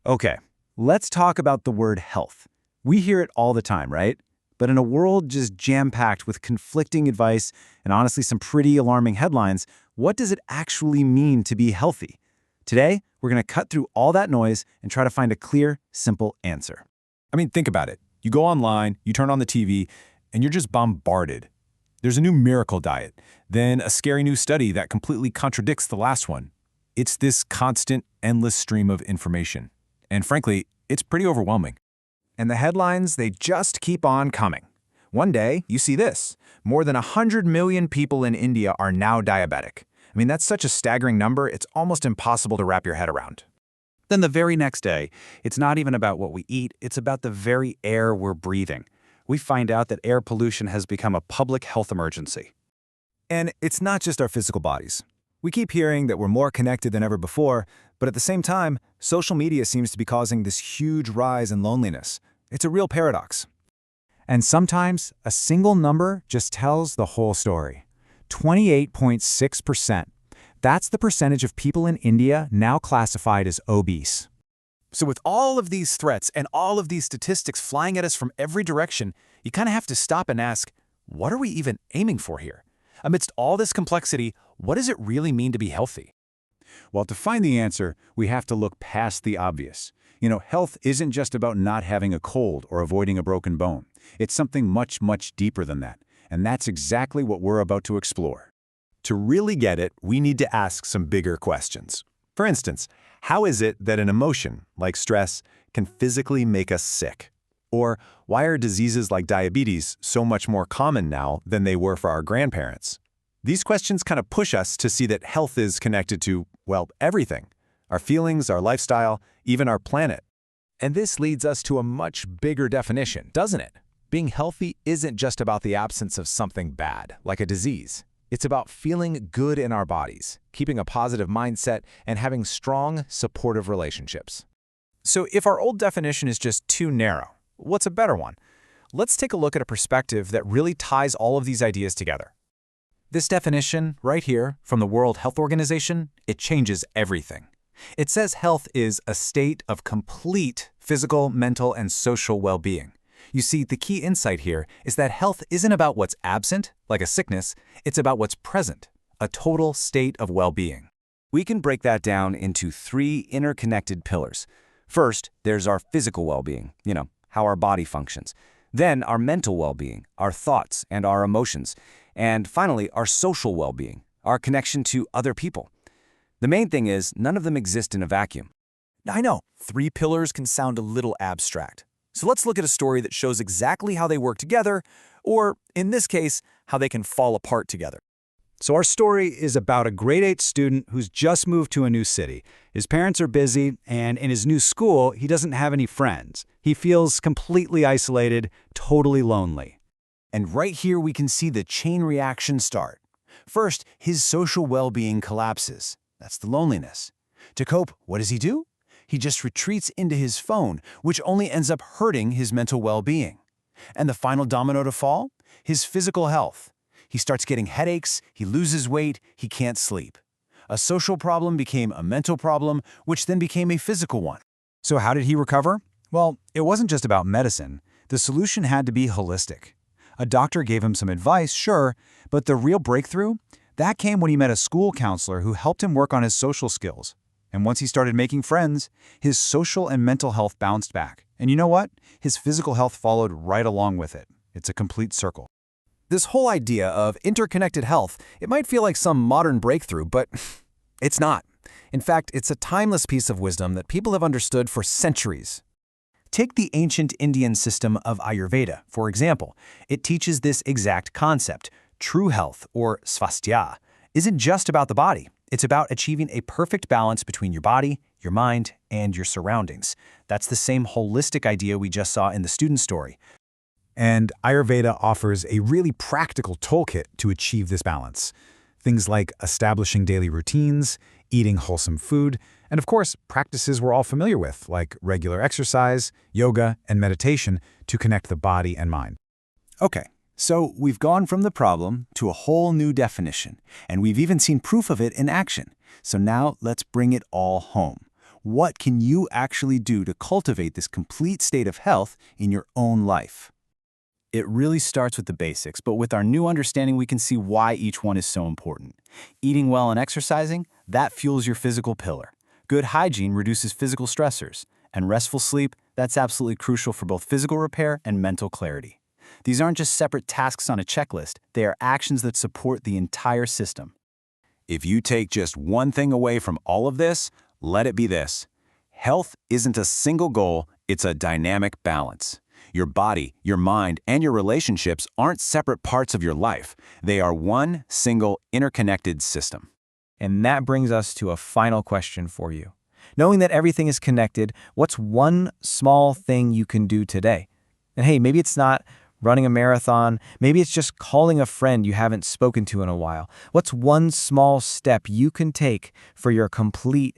Okay, let's talk about the word health. We hear it all the time, right? But in a world just jam-packed with conflicting advice and honestly some pretty alarming headlines, what does it actually mean to be healthy? Today, we're going to cut through all that noise and try to find a clear, simple answer. I mean, think about it. You go online, you turn on the TV, and you're just bombarded. There's a new miracle diet, then a scary new study that completely contradicts the last one. It's this constant, endless stream of information. And frankly, it's pretty overwhelming. And the headlines, they just keep on coming. One day, you see this. More than 100 million people in India are now diabetic. I mean, that's such a staggering number, it's almost impossible to wrap your head around. Then the very next day, it's not even about what we eat, it's about the very air we're breathing. We find out that air pollution has become a public health emergency. And it's not just our physical bodies. We keep hearing that we're more connected than ever before, but at the same time, social media seems to be causing this huge rise in loneliness. It's a real paradox. And sometimes, a single number just tells the whole story. 28.6%. That's the percentage of people in India now classified as obese. So with all of these threats and all of these statistics flying at us from every direction, you kind of have to stop and ask, what are we even aiming for here? Amidst all this complexity, what does it really mean to be healthy? Well, to find the answer, we have to look past the obvious. Health isn't just about not having a cold or avoiding a broken bone. It's something much, much deeper than that. And that's exactly what we're about to explore. To really get it, we need to ask some bigger questions. For instance, how is it that an emotion, like stress, can physically make us sick? Or why are diseases like diabetes so much more common now than they were for our grandparents? These questions kind of push us to see that health is connected to, well, everything. Our feelings, our lifestyle, even our planet. And this leads us to a much bigger definition, doesn't it? Being healthy isn't just about the absence of something bad, like a disease. It's about feeling good in our bodies, keeping a positive mindset, and having strong, supportive relationships. So if our old definition is just too narrow, what's a better one? Let's take a look at a perspective that really ties all of these ideas together. This definition, right here, from the World Health Organization, it changes everything. It says health is a state of complete physical, mental, and social well-being. You see, the key insight here is that health isn't about what's absent, like a sickness, it's about what's present, a total state of well-being. We can break that down into three interconnected pillars. First, there's our physical well-being, how our body functions. Then our mental well-being, our thoughts and our emotions. And finally, our social well-being, our connection to other people. The main thing is, none of them exist in a vacuum. I know, 3 pillars can sound a little abstract. So let's look at a story that shows exactly how they work together, or, in this case, how they can fall apart together. So our story is about a grade 8 student who's just moved to a new city. His parents are busy, and in his new school, he doesn't have any friends. He feels completely isolated, totally lonely. And right here we can see the chain reaction start. First, his social well-being collapses. That's the loneliness. To cope, what does he do? He just retreats into his phone, which only ends up hurting his mental well-being. And the final domino to fall? His physical health. He starts getting headaches, he loses weight, he can't sleep. A social problem became a mental problem, which then became a physical one. So how did he recover? Well, it wasn't just about medicine. The solution had to be holistic. A doctor gave him some advice, sure, but the real breakthrough? That came when he met a school counselor who helped him work on his social skills. And once he started making friends, his social and mental health bounced back. And you know what? His physical health followed right along with it. It's a complete circle. This whole idea of interconnected health, it might feel like some modern breakthrough, but it's not. In fact, it's a timeless piece of wisdom that people have understood for centuries. Take the ancient Indian system of Ayurveda, for example. It teaches this exact concept. True health, or svasthya, isn't just about the body. It's about achieving a perfect balance between your body, your mind, and your surroundings. That's the same holistic idea we just saw in the student story. And Ayurveda offers a really practical toolkit to achieve this balance. Things like establishing daily routines, eating wholesome food, and of course, practices we're all familiar with, like regular exercise, yoga, and meditation to connect the body and mind. Okay, so we've gone from the problem to a whole new definition, and we've even seen proof of it in action. So now let's bring it all home. What can you actually do to cultivate this complete state of health in your own life? It really starts with the basics, but with our new understanding, we can see why each one is so important. Eating well and exercising, that fuels your physical pillar. Good hygiene reduces physical stressors. And restful sleep, that's absolutely crucial for both physical repair and mental clarity. These aren't just separate tasks on a checklist, they are actions that support the entire system. If you take just one thing away from all of this, let it be this. Health isn't a single goal, it's a dynamic balance. Your body, your mind, and your relationships aren't separate parts of your life. They are one single interconnected system. And that brings us to a final question for you. Knowing that everything is connected, what's one small thing you can do today? And hey, maybe it's not running a marathon, maybe it's just calling a friend you haven't spoken to in a while. What's one small step you can take for your complete